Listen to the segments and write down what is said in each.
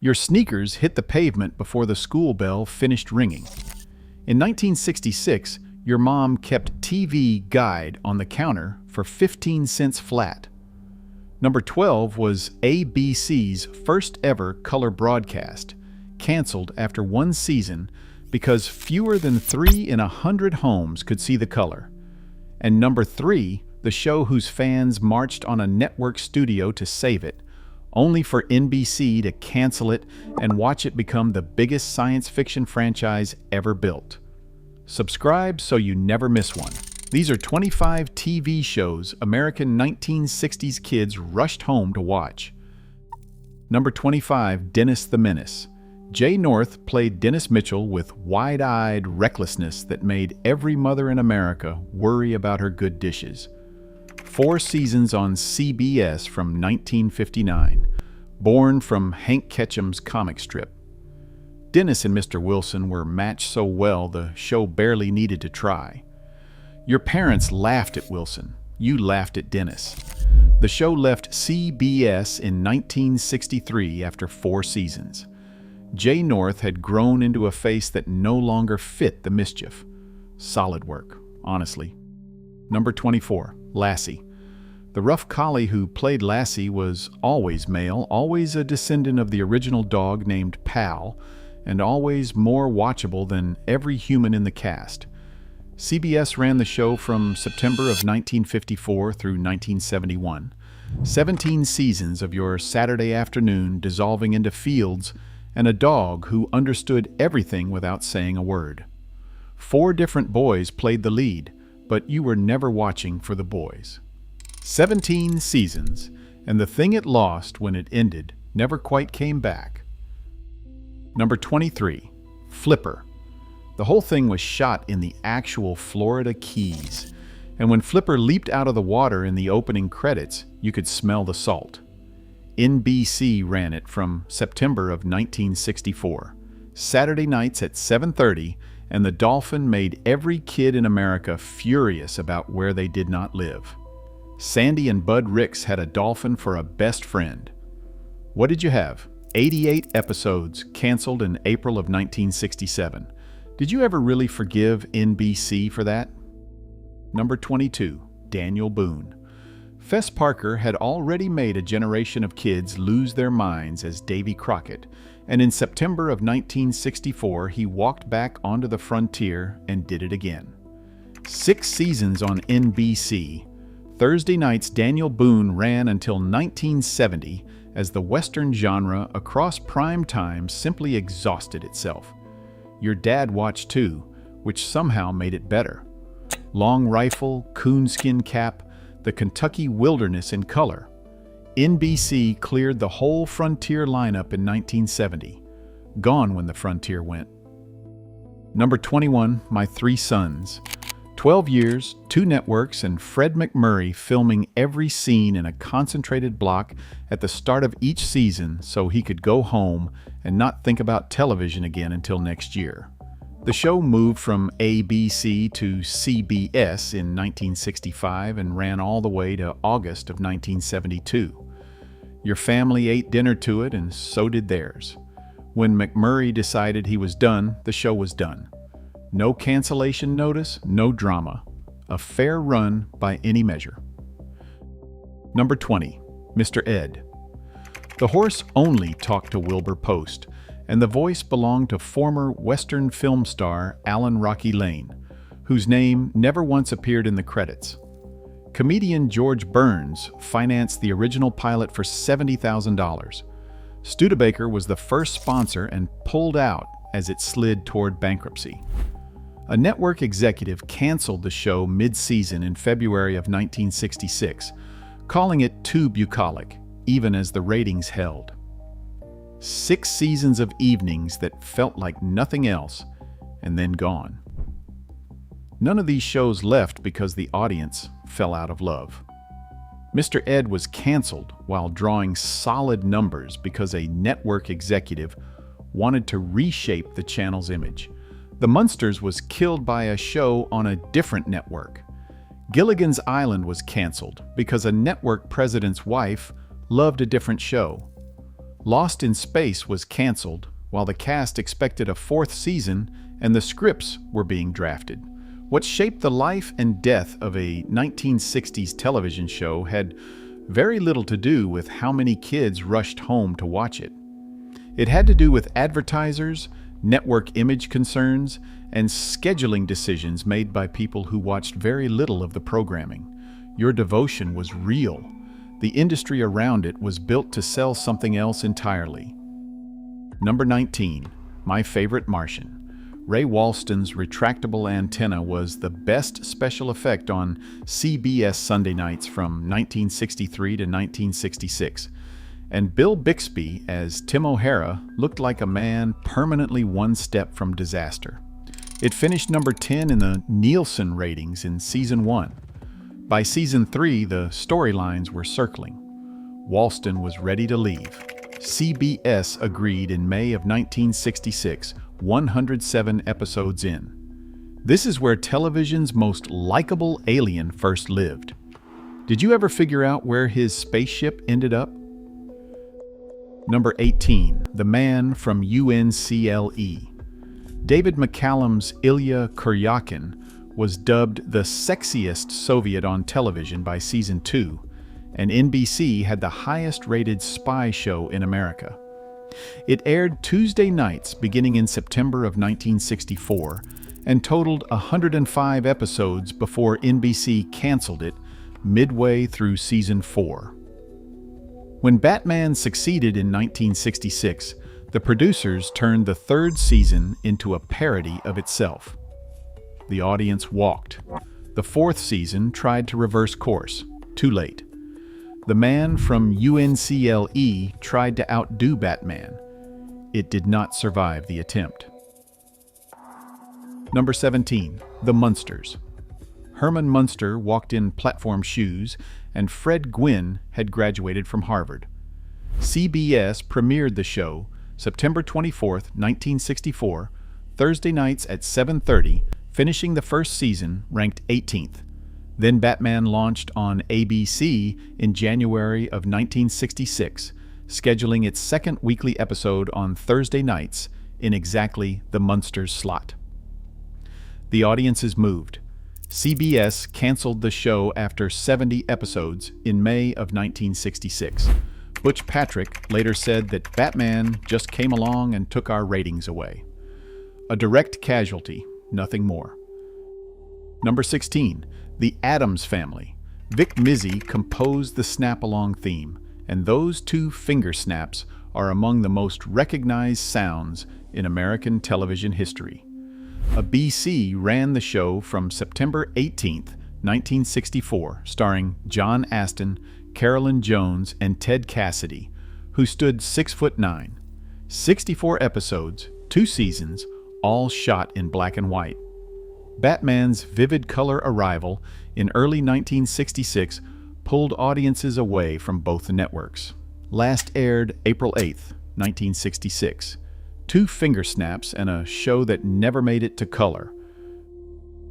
Your sneakers hit the pavement before the school bell finished ringing. In 1966, your mom kept TV Guide on the counter for 15 cents flat. Number 12 was ABC's first ever color broadcast, canceled after one season because fewer than 3 in 100 homes could see the color. And number 3, the show whose fans marched on a network studio to save it, only for NBC to cancel it and watch it become the biggest science fiction franchise ever built. Subscribe so you never miss one. These are 25 TV shows American 1960s kids rushed home to watch. Number 25, Dennis the Menace. Jay North played Dennis Mitchell with wide-eyed recklessness that made every mother in America worry about her good dishes. 4 seasons on CBS from 1959, born from Hank Ketcham's comic strip. Dennis and Mr. Wilson were matched so well the show barely needed to try. Your parents laughed at Wilson. You laughed at Dennis. The show left CBS in 1963 after 4 seasons. Jay North had grown into a face that no longer fit the mischief. Solid work, honestly. Number 24, Lassie. The rough collie who played Lassie was always male, always a descendant of the original dog named Pal, and always more watchable than every human in the cast. CBS ran the show from September of 1954 through 1971. 17 seasons of your Saturday afternoon dissolving into fields and a dog who understood everything without saying a word. 4 different boys played the lead, but you were never watching for the boys. 17 seasons, and the thing it lost when it ended never quite came back. Number 23, Flipper. The whole thing was shot in the actual Florida Keys, and when Flipper leaped out of the water in the opening credits, you could smell the salt. NBC ran it from September of 1964, Saturday nights at 7:30, and the dolphin made every kid in America furious about where they did not live. Sandy and Bud Ricks had a dolphin for a best friend. What did you have? 88 episodes canceled in April of 1967. Did you ever really forgive NBC for that? Number 22, Daniel Boone. Fess Parker had already made a generation of kids lose their minds as Davy Crockett, and in September of 1964 he walked back onto the frontier and did it again. 6 seasons on NBC. Thursday nights Daniel Boone ran until 1970 as the Western genre across prime time simply exhausted itself. Your dad watched too, which somehow made it better. Long rifle, coonskin cap, the Kentucky wilderness in color. NBC cleared the whole Frontier lineup in 1970. Gone when the Frontier went. Number 21, My 3 Sons. 12 years, 2 networks, and Fred McMurray filming every scene in a concentrated block at the start of each season so he could go home and not think about television again until next year. The show moved from ABC to CBS in 1965 and ran all the way to August of 1972. Your family ate dinner to it, and so did theirs. When McMurray decided he was done, the show was done. No cancellation notice, no drama. A fair run by any measure. Number 20, Mr. Ed. The horse only talked to Wilbur Post, and the voice belonged to former Western film star Alan Rocky Lane, whose name never once appeared in the credits. Comedian George Burns financed the original pilot for $70,000. Studebaker was the first sponsor and pulled out as it slid toward bankruptcy. A network executive canceled the show mid-season in February of 1966, calling it too bucolic, even as the ratings held. 6 seasons of evenings that felt like nothing else, and then gone. None of these shows left because the audience fell out of love. Mr. Ed was canceled while drawing solid numbers because a network executive wanted to reshape the channel's image. The Munsters was killed by a show on a different network. Gilligan's Island was canceled because a network president's wife loved a different show. Lost in Space was canceled, while the cast expected a fourth season and the scripts were being drafted. What shaped the life and death of a 1960s television show had very little to do with how many kids rushed home to watch it. It had to do with advertisers, network image concerns, and scheduling decisions made by people who watched very little of the programming. Your devotion was real. The industry around it was built to sell something else entirely. Number 19, my favorite Martian. Ray Walston's retractable antenna was the best special effect on CBS Sunday nights from 1963 to 1966. And Bill Bixby as Tim O'Hara looked like a man permanently one step from disaster. It finished number 10 in the Nielsen ratings in Season 1. By Season 3, the storylines were circling. Walston was ready to leave. CBS agreed in May of 1966, 107 episodes in. This is where television's most likable alien first lived. Did you ever figure out where his spaceship ended up? Number 18, the man from UNCLE. David McCallum's Ilya Kuryakin was dubbed the sexiest Soviet on television by Season 2, and NBC had the highest-rated spy show in America. It aired Tuesday nights beginning in September of 1964 and totaled 105 episodes before NBC canceled it midway through Season 4. When Batman succeeded in 1966, the producers turned the third season into a parody of itself. The audience walked. The fourth season tried to reverse course. Too late. The man from UNCLE tried to outdo Batman. It did not survive the attempt. Number 17, the Munsters. Herman Munster walked in platform shoes, and Fred Gwynne had graduated from Harvard. CBS premiered the show September 24, 1964, Thursday nights at 7:30, finishing the first season ranked 18th. Then Batman launched on ABC in January of 1966, scheduling its second weekly episode on Thursday nights in exactly the Munsters slot. The audiences moved. CBS canceled the show after 70 episodes in May of 1966. Butch Patrick later said that Batman just came along and took our ratings away. A direct casualty, nothing more. Number 16, the Addams Family. Vic Mizzy composed the snap-along theme, and those two finger snaps are among the most recognized sounds in American television history. ABC ran the show from September 18, 1964, starring John Astin, Carolyn Jones, and Ted Cassidy, who stood 6'9". 64 episodes, 2 seasons, all shot in black and white. Batman's vivid color arrival in early 1966 pulled audiences away from both networks. Last aired April 8, 1966. 2 finger snaps and a show that never made it to color.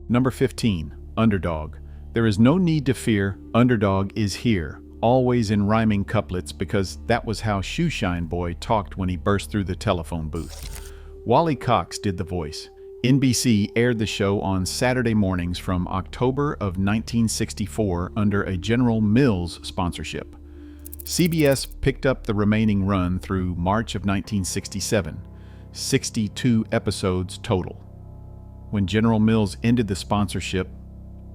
Number 15, Underdog. There is no need to fear, Underdog is here, always in rhyming couplets, because that was how Shoeshine Boy talked when he burst through the telephone booth. Wally Cox did the voice. NBC aired the show on Saturday mornings from October of 1964 under a General Mills sponsorship. CBS picked up the remaining run through March of 1967, 62 episodes total. When General Mills ended the sponsorship,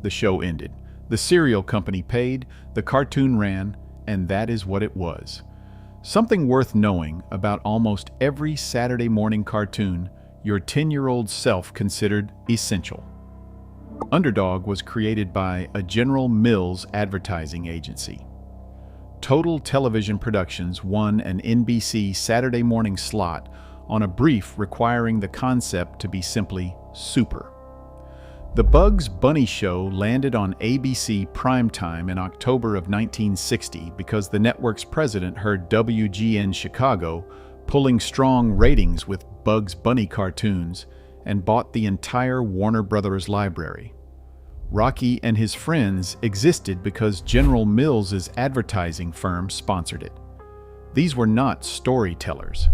the show ended. The cereal company paid, the cartoon ran, and that is what it was. Something worth knowing about almost every Saturday morning cartoon your 10-year-old self considered essential. Underdog was created by a General Mills advertising agency. Total Television Productions won an NBC Saturday morning slot on a brief requiring the concept to be simply super. The Bugs Bunny Show landed on ABC primetime in October of 1960 because the network's president heard WGN Chicago pulling strong ratings with Bugs Bunny cartoons and bought the entire Warner Brothers library. Rocky and His Friends existed because General Mills' advertising firm sponsored it. These were not storytellers.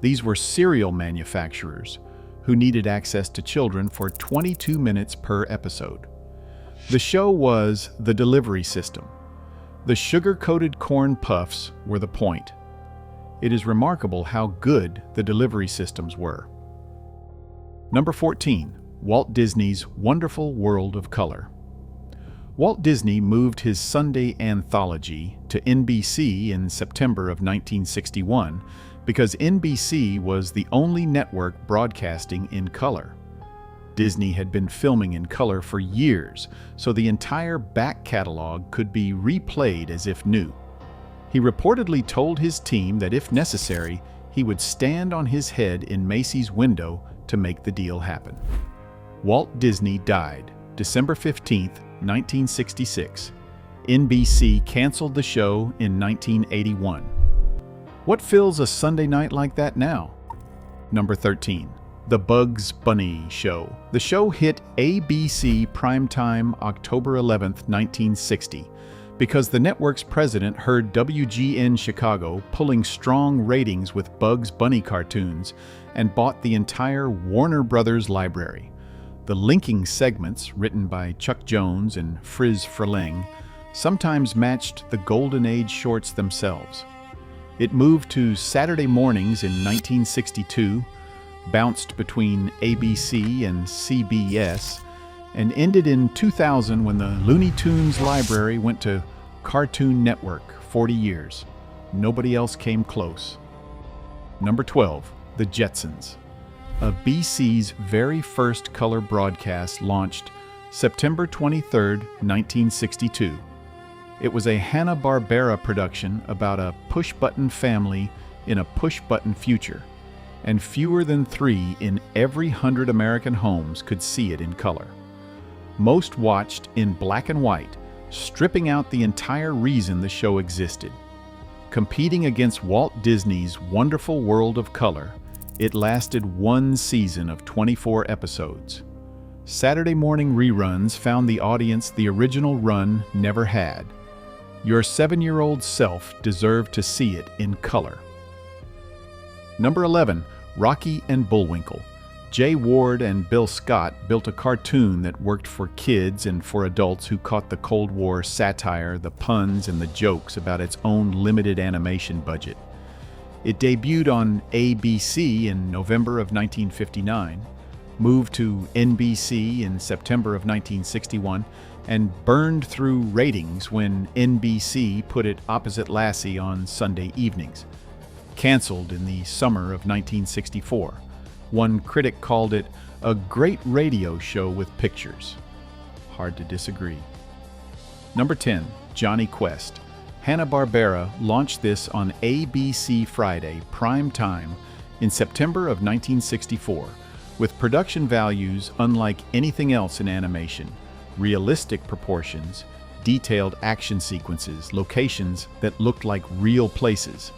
These were cereal manufacturers who needed access to children for 22 minutes per episode. The show was the delivery system. The sugar-coated corn puffs were the point. It is remarkable how good the delivery systems were. Number 14. Walt Disney's Wonderful World of Color. Walt Disney moved his Sunday anthology to NBC in September of 1961 because NBC was the only network broadcasting in color. Disney had been filming in color for years, so the entire back catalog could be replayed as if new. He reportedly told his team that if necessary, he would stand on his head in Macy's window to make the deal happen. Walt Disney died December 15, 1966. NBC canceled the show in 1981. What fills a Sunday night like that now? Number 13. The Bugs Bunny Show. The show hit ABC primetime October 11, 1960, because the network's president heard WGN Chicago pulling strong ratings with Bugs Bunny cartoons and bought the entire Warner Brothers library. The linking segments, written by Chuck Jones and Friz Freleng, sometimes matched the Golden Age shorts themselves. It moved to Saturday mornings in 1962, bounced between ABC and CBS, and ended in 2000 when the Looney Tunes library went to Cartoon Network, 40 years. Nobody else came close. Number 12. The Jetsons. BC's very first color broadcast launched September 23, 1962. It was a Hanna-Barbera production about a push-button family in a push-button future, and fewer than 3 in every 100 American homes could see it in color. Most watched in black and white, stripping out the entire reason the show existed. Competing against Walt Disney's Wonderful World of Color, it lasted one season of 24 episodes. Saturday morning reruns found the audience the original run never had. Your 7-year-old self deserved to see it in color. Number 11. Rocky and Bullwinkle. Jay Ward and Bill Scott built a cartoon that worked for kids and for adults who caught the Cold War satire, the puns, and the jokes about its own limited animation budget. It debuted on ABC in November of 1959, moved to NBC in September of 1961, and burned through ratings when NBC put it opposite Lassie on Sunday evenings. Canceled in the summer of 1964. One critic called it a great radio show with pictures. Hard to disagree. Number 10. Johnny Quest. Hanna-Barbera launched this on ABC Friday, prime time, in September of 1964, with production values unlike anything else in animation, realistic proportions, detailed action sequences, locations that looked like real places.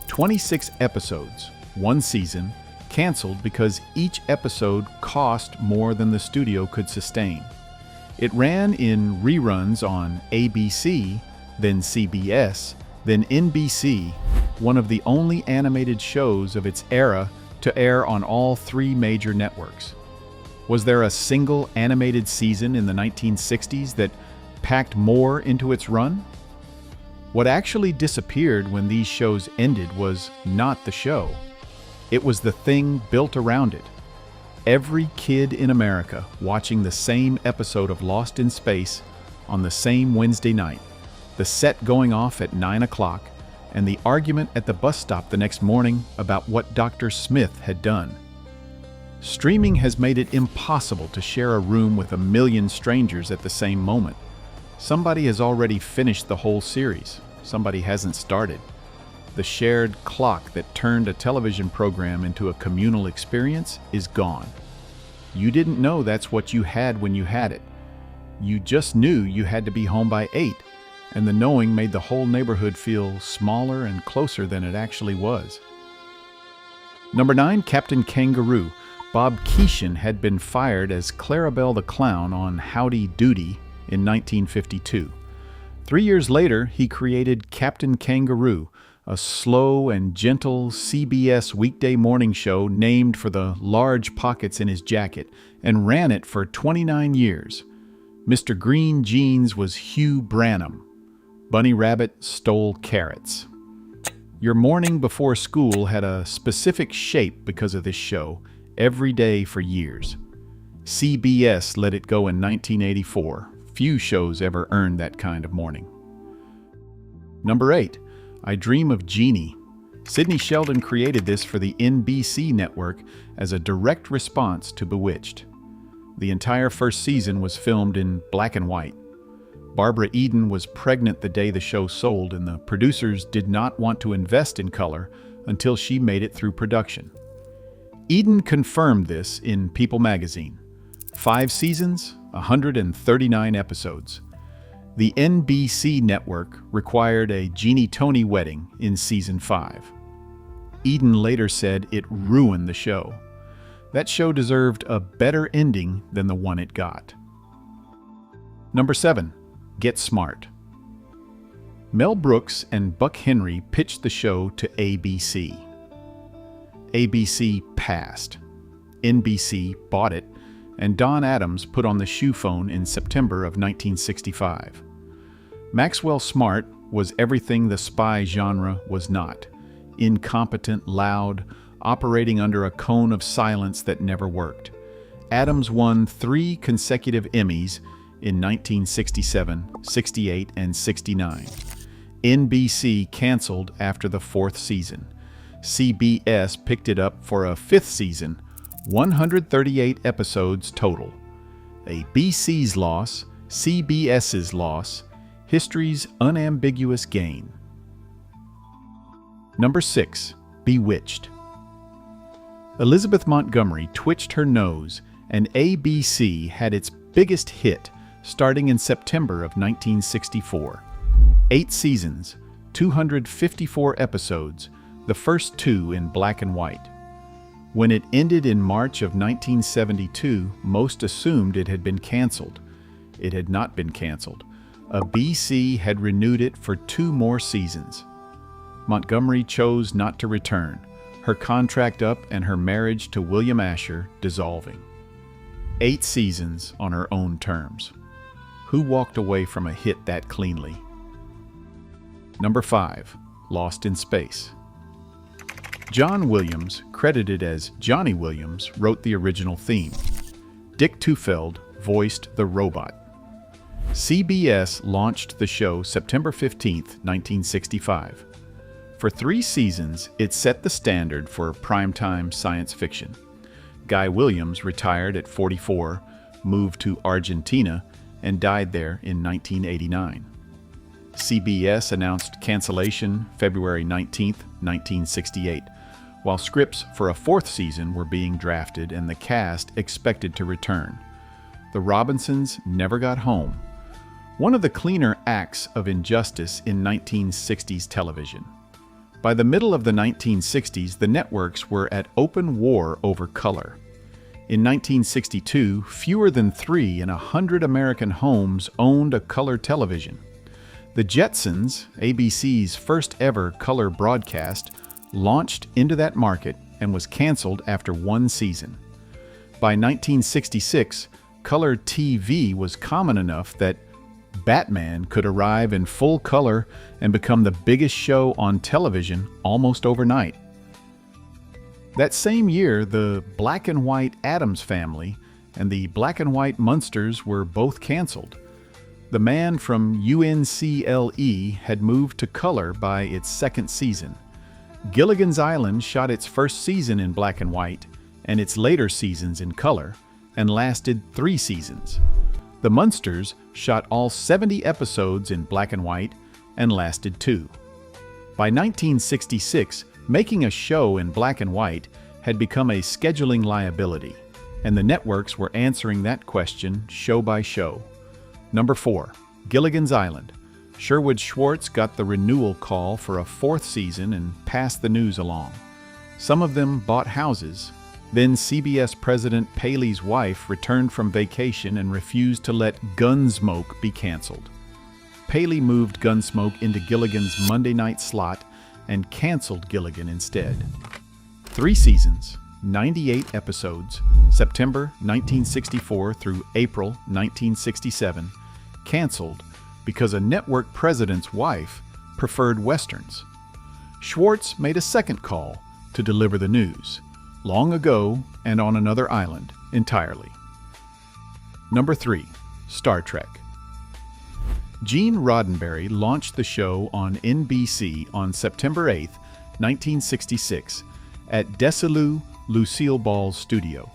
26 episodes, one season, canceled because each episode cost more than the studio could sustain. It ran in reruns on ABC, then CBS, then NBC, one of the only animated shows of its era to air on all 3 major networks. Was there a single animated season in the 1960s that packed more into its run? What actually disappeared when these shows ended was not the show. It was the thing built around it. Every kid in America watching the same episode of Lost in Space on the same Wednesday night, the set going off at 9 o'clock, and the argument at the bus stop the next morning about what Dr. Smith had done. Streaming has made it impossible to share a room with 1 million strangers at the same moment. Somebody has already finished the whole series. Somebody hasn't started. The shared clock that turned a television program into a communal experience is gone. You didn't know that's what you had when you had it. You just knew you had to be home by 8, and the knowing made the whole neighborhood feel smaller and closer than it actually was. Number 9. Captain Kangaroo. Bob Keeshan had been fired as Clarabelle the Clown on Howdy Doody in 1952. 3 years later, he created Captain Kangaroo, a slow and gentle CBS weekday morning show named for the large pockets in his jacket, and ran it for 29 years. Mr. Green Jeans was Hugh Branham. Bunny Rabbit stole carrots. Your morning before school had a specific shape because of this show, every day for years. CBS let it go in 1984. Few shows ever earned that kind of morning. Number 8. I Dream of Jeannie. Sidney Sheldon created this for the NBC network as a direct response to Bewitched. The entire first season was filmed in black and white. Barbara Eden was pregnant the day the show sold, and the producers did not want to invest in color until she made it through production. Eden confirmed this in People magazine. 5 seasons, 139 episodes. The NBC network required a Jeannie-Tony wedding in season 5. Eden later said it ruined the show. That show deserved a better ending than the one it got. Number 7. Get Smart. Mel Brooks and Buck Henry pitched the show to ABC. ABC passed. NBC bought it, and Don Addams put on the shoe phone in September of 1965. Maxwell Smart was everything the spy genre was not. Incompetent, loud, operating under a cone of silence that never worked. Addams won 3 consecutive Emmys in 1967, 68, and 69. NBC canceled after the 4th season. CBS picked it up for a 5th season, 138 episodes total. A BC's loss, CBS's loss, history's unambiguous gain. Number 6. Bewitched. Elizabeth Montgomery twitched her nose, and ABC had its biggest hit starting in September of 1964. 8 seasons, 254 episodes, the first 2 in black and white. When it ended in March of 1972, most assumed it had been canceled. It had not been canceled. A BC had renewed it for 2 more seasons. Montgomery chose not to return, her contract up and her marriage to William Asher dissolving. 8 seasons on her own terms. Who walked away from a hit that cleanly? Number 5. Lost in Space. John Williams, credited as Johnny Williams, wrote the original theme. Dick Tufeld voiced the robot. CBS launched the show September 15, 1965. For 3 seasons, it set the standard for primetime science fiction. Guy Williams retired at 44, moved to Argentina, and died there in 1989. CBS announced cancellation February 19, 1968, while scripts for a 4th season were being drafted and the cast expected to return. The Robinsons never got home. One of the cleaner acts of injustice in 1960s television. By the middle of the 1960s, the networks were at open war over color. In 1962, fewer than 3 in 100 American homes owned a color television. The Jetsons, ABC's first ever color broadcast, launched into that market and was canceled after 1 season. By 1966, color TV was common enough that Batman could arrive in full color and become the biggest show on television almost overnight. That same year, the black and white Addams Family and the black and white Munsters were both canceled. The Man from UNCLE had moved to color by its 2nd season. Gilligan's Island shot its first season in black and white and its later seasons in color, and lasted 3 seasons. The Munsters shot all 70 episodes in black and white and lasted 2. By 1966, making a show in black and white had become a scheduling liability, and the networks were answering that question show by show. Number 4. Gilligan's Island. Sherwood Schwartz got the renewal call for a 4th season and passed the news along. Some of them bought houses. Then CBS President Paley's wife returned from vacation and refused to let Gunsmoke be canceled. Paley moved Gunsmoke into Gilligan's Monday night slot, and canceled Gilligan instead. 3 seasons, 98 episodes, September 1964 through April 1967, canceled because a network president's wife preferred westerns. Schwartz made a second call to deliver the news, long ago and on another island entirely. Number 3. Star Trek. Gene Roddenberry launched the show on NBC on September 8, 1966, at Desilu Lucille Ball's studio.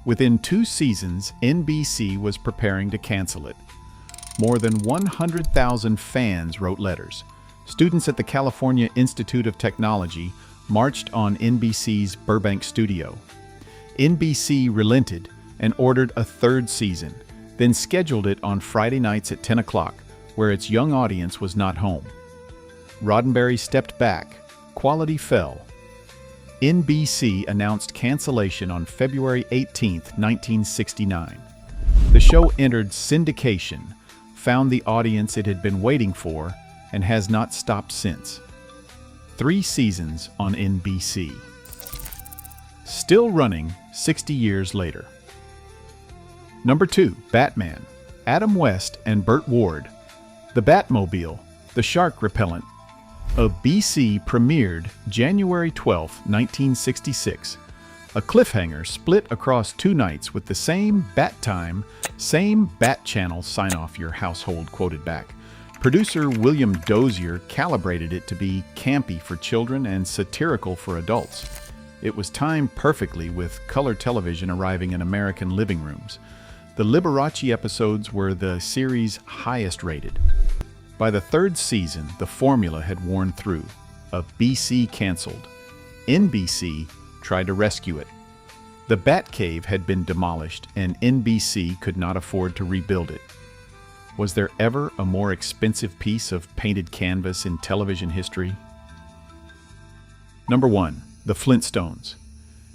Within 2 seasons, NBC was preparing to cancel it. More than 100,000 fans wrote letters. Students at the California Institute of Technology marched on NBC's Burbank studio. NBC relented and ordered a 3rd season, then scheduled it on Friday nights at 10 o'clock, where its young audience was not home. Roddenberry stepped back. Quality fell. NBC announced cancellation on February 18, 1969. The show entered syndication, found the audience it had been waiting for, and has not stopped since. 3 seasons on NBC. Still running 60 years later. Number 2. Batman. Adam West and Burt Ward. The Batmobile, the shark repellent. A BC premiered January 12, 1966. A cliffhanger split across 2 nights with the same bat time, same bat channel sign-off your household quoted back. Producer William Dozier calibrated it to be campy for children and satirical for adults. It was timed perfectly with color television arriving in American living rooms. The Liberace episodes were the series' highest rated. By the 3rd season, the formula had worn through. A BC canceled. NBC tried to rescue it. The Batcave had been demolished, and NBC could not afford to rebuild it. Was there ever a more expensive piece of painted canvas in television history? Number 1. The Flintstones.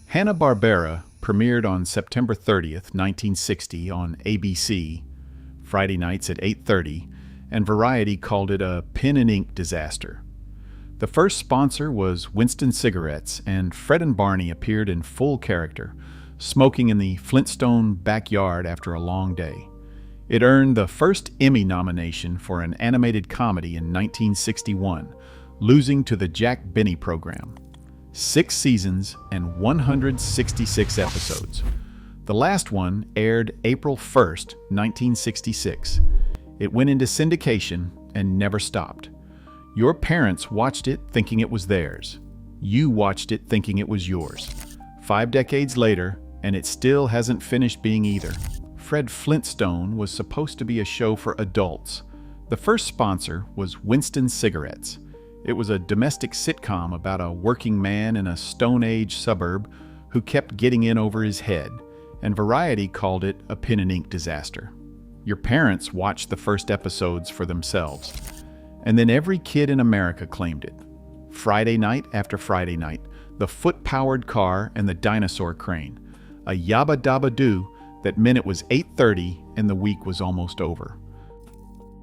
Hanna-Barbera premiered on September 30th, 1960 on ABC, Friday nights at 8:30, and Variety called it a pen and ink disaster. The first sponsor was Winston Cigarettes, and Fred and Barney appeared in full character, smoking in the Flintstone backyard after a long day. It earned the first Emmy nomination for an animated comedy in 1961, losing to the Jack Benny program. 6 seasons and 166 episodes. The last one aired April 1st, 1966. It went into syndication and never stopped. Your parents watched it thinking it was theirs. You watched it thinking it was yours. 5 decades later, and it still hasn't finished being either. Fred Flintstone was supposed to be a show for adults. The first sponsor was Winston Cigarettes. It was a domestic sitcom about a working man in a Stone Age suburb who kept getting in over his head, and Variety called it a pen and ink disaster. Your parents watched the first episodes for themselves, and then every kid in America claimed it. Friday night after Friday night, the foot-powered car and the dinosaur crane. A yabba dabba doo that meant it was 8:30 and the week was almost over.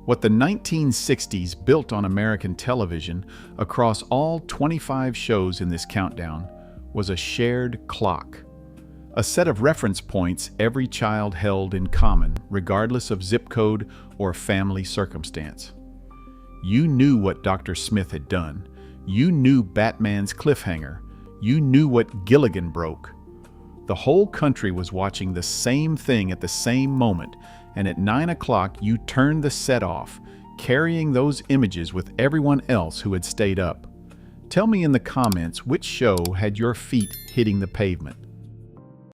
What the 1960s built on American television across all 25 shows in this countdown was a shared clock. A set of reference points every child held in common, regardless of zip code or family circumstance. You knew what Dr. Smith had done. You knew Batman's cliffhanger. You knew what Gilligan broke. The whole country was watching the same thing at the same moment, and at 9 o'clock you turned the set off, carrying those images with everyone else who had stayed up. Tell me in the comments which show had your feet hitting the pavement.